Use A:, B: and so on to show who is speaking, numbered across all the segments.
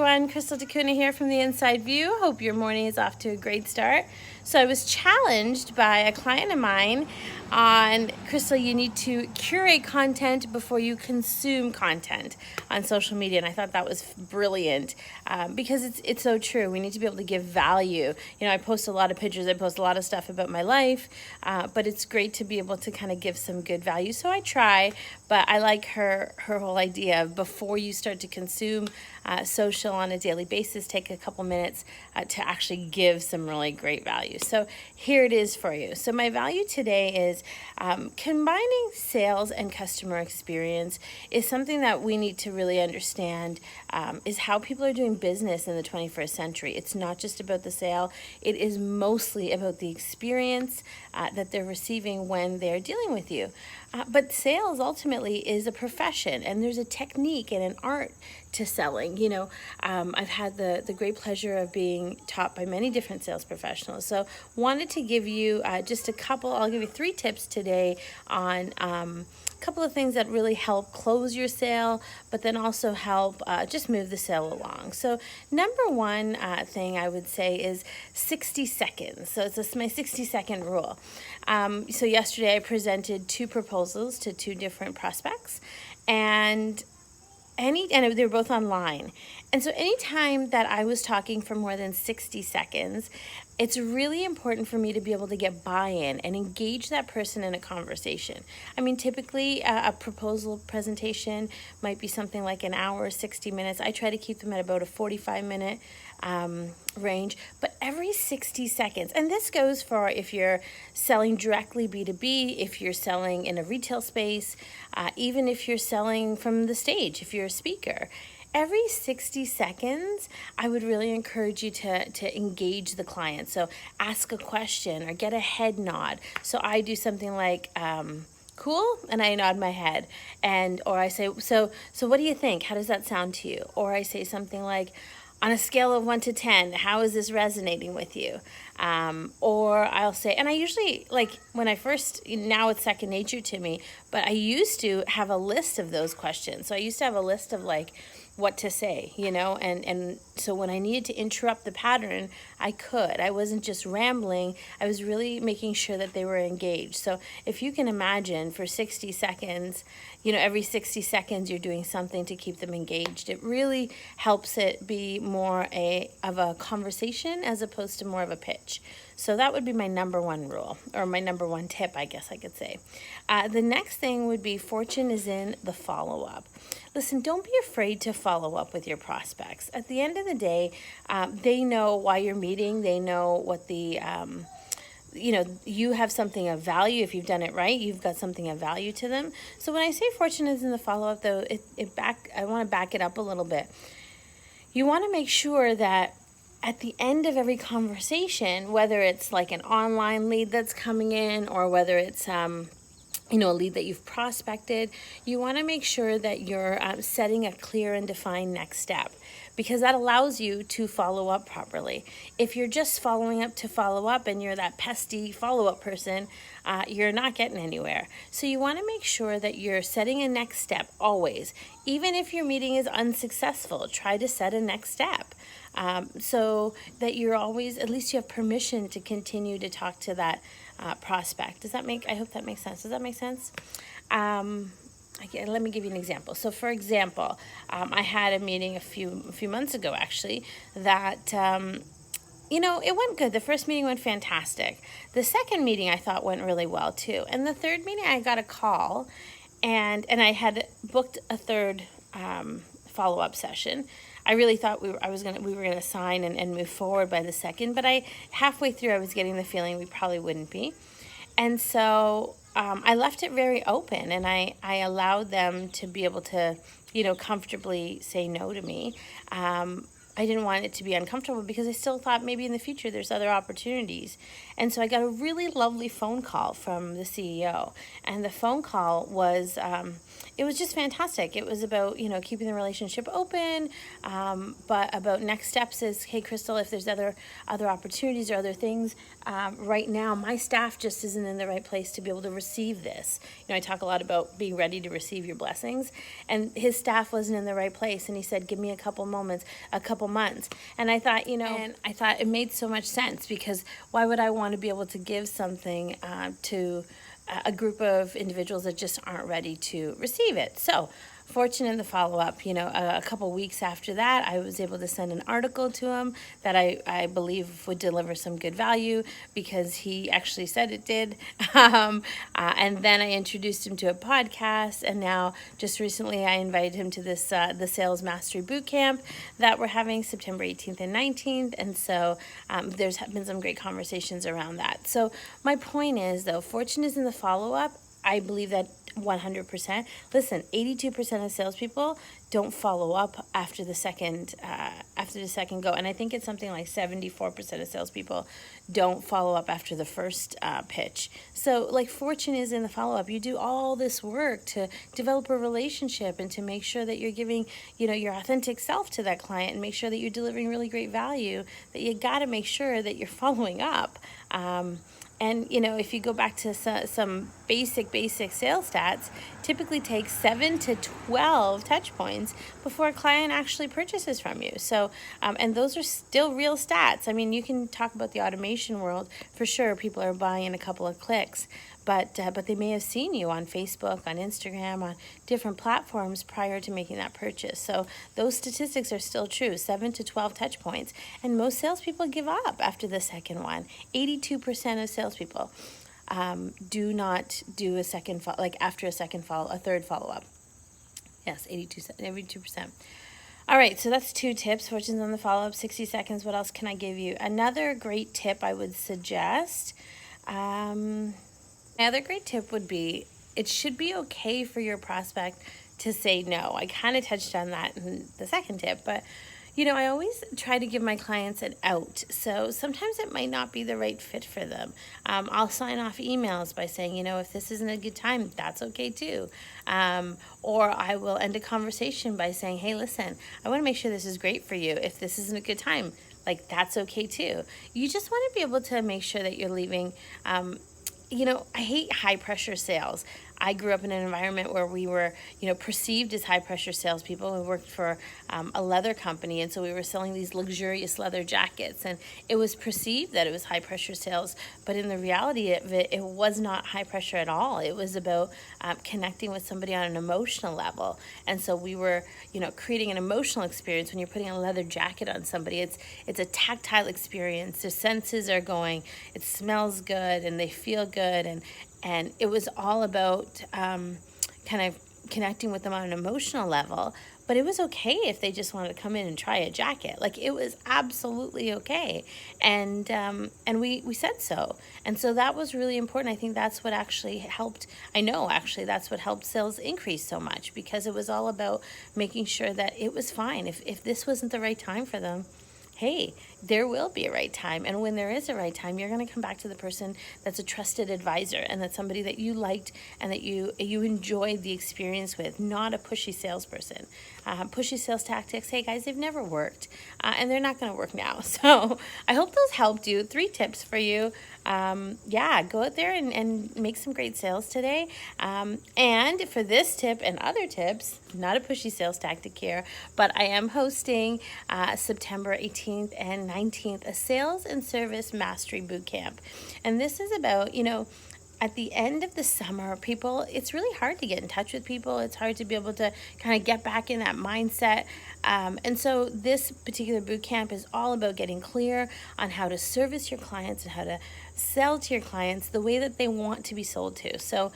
A: everyone, Crystal DeCuna here from the Inside View. Hope your morning is off to a great start. So I was challenged by a client of mine on, Crystal, you need to curate content before you consume content on social media. And I thought that was brilliant because it's so true. We need to be able to give value. You know, I post a lot of pictures, I post a lot of stuff about my life, but it's great to be able to kind of give some good value. So I try, but I like her whole idea of before you start to consume social on a daily basis, take a couple minutes to actually give some really great value. So here it is for you. So my value today is combining sales and customer experience is something that we need to really understand is how people are doing business in the 21st century. It's not just about the sale. It is mostly about the experience that they're receiving when they're dealing with you. But sales ultimately is a profession, and there's a technique and an art to selling. You know, I've had the great pleasure of being taught by many different sales professionals. So wanted to give you just a couple, I'll give you 3 tips today on a couple of things that really help close your sale, but then also help just move the sale along. So number one thing I would say is 60 seconds. So it's my 60-second rule. So yesterday I presented 2 proposals to 2 different prospects, and they were both online. And so anytime that I was talking for more than 60 seconds, it's really important for me to be able to get buy-in and engage that person in a conversation. I mean, typically a proposal presentation might be something like an hour, 60 minutes. I try to keep them at about a 45-minute range, but every 60 seconds, and this goes for if you're selling directly B2B, if you're selling in a retail space, even if you're selling from the stage, if you're a speaker. Every 60 seconds, I would really encourage you to engage the client. So ask a question or get a head nod. So I do something like, cool, and I nod my head, or I say, so what do you think? How does that sound to you? Or I say something like, on a scale of 1 to 10, how is this resonating with you? Or I'll say, and I usually, like when I first, now it's second nature to me, but I used to have a list of those questions. So I used to have a list of like, what to say, you know, and so when I needed to interrupt the pattern, I could. I wasn't just rambling. I was really making sure that they were engaged. So if you can imagine for 60 seconds, you know, every 60 seconds you're doing something to keep them engaged. It really helps it be more of a conversation as opposed to more of a pitch. So that would be my number 1 rule, or my number 1 tip, I guess I could say. The next thing would be fortune is in the follow-up. Listen, don't be afraid to follow up with your prospects. At the end of the day, they know why you're meeting. They know what the, you have something of value. If you've done it right, you've got something of value to them. So when I say fortune is in the follow-up, though, I want to back it up a little bit. You want to make sure that at the end of every conversation, whether it's like an online lead that's coming in or whether it's a lead that you've prospected, you want to make sure that you're setting a clear and defined next step, because that allows you to follow up properly. If you're just following up to follow up and you're that pesky follow-up person, you're not getting anywhere. So you want to make sure that you're setting a next step always. Even if your meeting is unsuccessful, try to set a next step. So that you're always, at least you have permission to continue to talk to that prospect. I hope that makes sense. Does that make sense? Let me give you an example. So for example, I had a meeting a few months ago actually that, it went good. The first meeting went fantastic. The second meeting I thought went really well too. And the third meeting I got a call and I had booked a third follow-up session. I really thought we were gonna sign and move forward by the second, but halfway through I was getting the feeling we probably wouldn't be. And so I left it very open, and I allowed them to be able to, comfortably say no to me. I didn't want it to be uncomfortable because I still thought maybe in the future there's other opportunities. And so I got a really lovely phone call from the CEO. And the phone call was it was just fantastic. It was about, keeping the relationship open, but about next steps is, hey, Crystal, if there's other opportunities or other things, right now my staff just isn't in the right place to be able to receive this. I talk a lot about being ready to receive your blessings, and his staff wasn't in the right place, and he said, give me a couple moments, a couple months. And I thought, it made so much sense, because why would I want to be able to give something to a group of individuals that just aren't ready to receive it? So fortunate in the follow-up, a couple weeks after that, I was able to send an article to him that I believe would deliver some good value, because he actually said it did. And then I introduced him to a podcast, and now just recently I invited him to this the Sales Mastery Bootcamp that we're having September 18th and 19th. And so there's been some great conversations around that. So my point is, though, fortune is in the follow-up. I believe that 100%. Listen, 82% of salespeople don't follow up after the second go, and I think it's something like 74% of salespeople don't follow up after the first pitch. So, like, fortune is in the follow up. You do all this work to develop a relationship and to make sure that you're giving, your authentic self to that client, and make sure that you're delivering really great value. That you got to make sure that you're following up. And, if you go back to some basic sales stats, typically takes 7 to 12 touch points before a client actually purchases from you. So, and those are still real stats. I mean, you can talk about the automation world. For sure, people are buying in a couple of clicks. But they may have seen you on Facebook, on Instagram, on different platforms prior to making that purchase. So those statistics are still true, 7 to 12 touch points. And most salespeople give up after the second one. 82% of salespeople do not do a second after a third follow-up. Yes, 82%. All right, so that's 2 tips. Fortune's on the follow-up, 60 seconds. What else can I give you? Another great tip I would suggest. Another great tip would be, it should be okay for your prospect to say no. I kind of touched on that in the second tip, but I always try to give my clients an out. So sometimes it might not be the right fit for them. I'll sign off emails by saying, if this isn't a good time, that's okay too. Or I will end a conversation by saying, hey, listen, I want to make sure this is great for you. If this isn't a good time, that's okay too. You just want to be able to make sure that you're leaving. I hate high pressure sales. I grew up in an environment where we were, perceived as high pressure salespeople. We worked for a leather company, and so we were selling these luxurious leather jackets, and it was perceived that it was high pressure sales, but in the reality of it, it was not high pressure at all. It was about connecting with somebody on an emotional level, and so we were, creating an emotional experience. When you're putting a leather jacket on somebody, it's a tactile experience. Their senses are going. It smells good, and they feel good, and it was all about kind of connecting with them on an emotional level. But it was okay if they just wanted to come in and try a jacket. It was absolutely okay. And we said so. And so that was really important. I think that's what actually helped. I know actually that's what helped sales increase so much, because it was all about making sure that it was fine. If this wasn't the right time for them, hey, there will be a right time. And when there is a right time, you're going to come back to the person that's a trusted advisor, and that's somebody that you liked and that you enjoyed the experience with, not a pushy salesperson. Pushy sales tactics, hey guys, they've never worked, and they're not going to work now. So I hope those helped you. 3 tips for you. Go out there and make some great sales today. And for this tip and other tips, not a pushy sales tactic here, but I am hosting September 18th and 19th a Sales and Service Mastery Bootcamp. And this is about, at the end of the summer, it's really hard to get in touch with people. It's hard to be able to kind of get back in that mindset. And so this particular boot camp is all about getting clear on how to service your clients and how to sell to your clients the way that they want to be sold to. So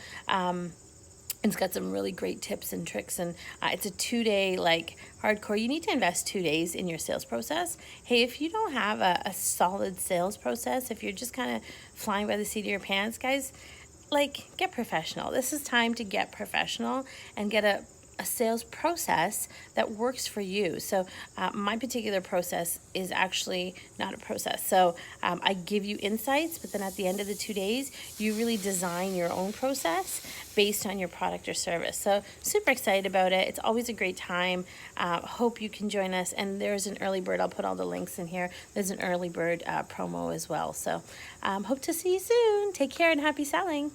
A: it's got some really great tips and tricks, and it's a 2-day hardcore. You need to invest 2 days in your sales process. Hey, if you don't have a solid sales process, if you're just kind of flying by the seat of your pants, guys, get professional. This is time to get professional and get a sales process that works for you. So my particular process is actually not a process. So I give you insights, but then at the end of the 2 days, you really design your own process based on your product or service. So super excited about it. It's always a great time. Hope you can join us. And there's an early bird. I'll put all the links in here. There's an early bird promo as well. So hope to see you soon. Take care and happy selling.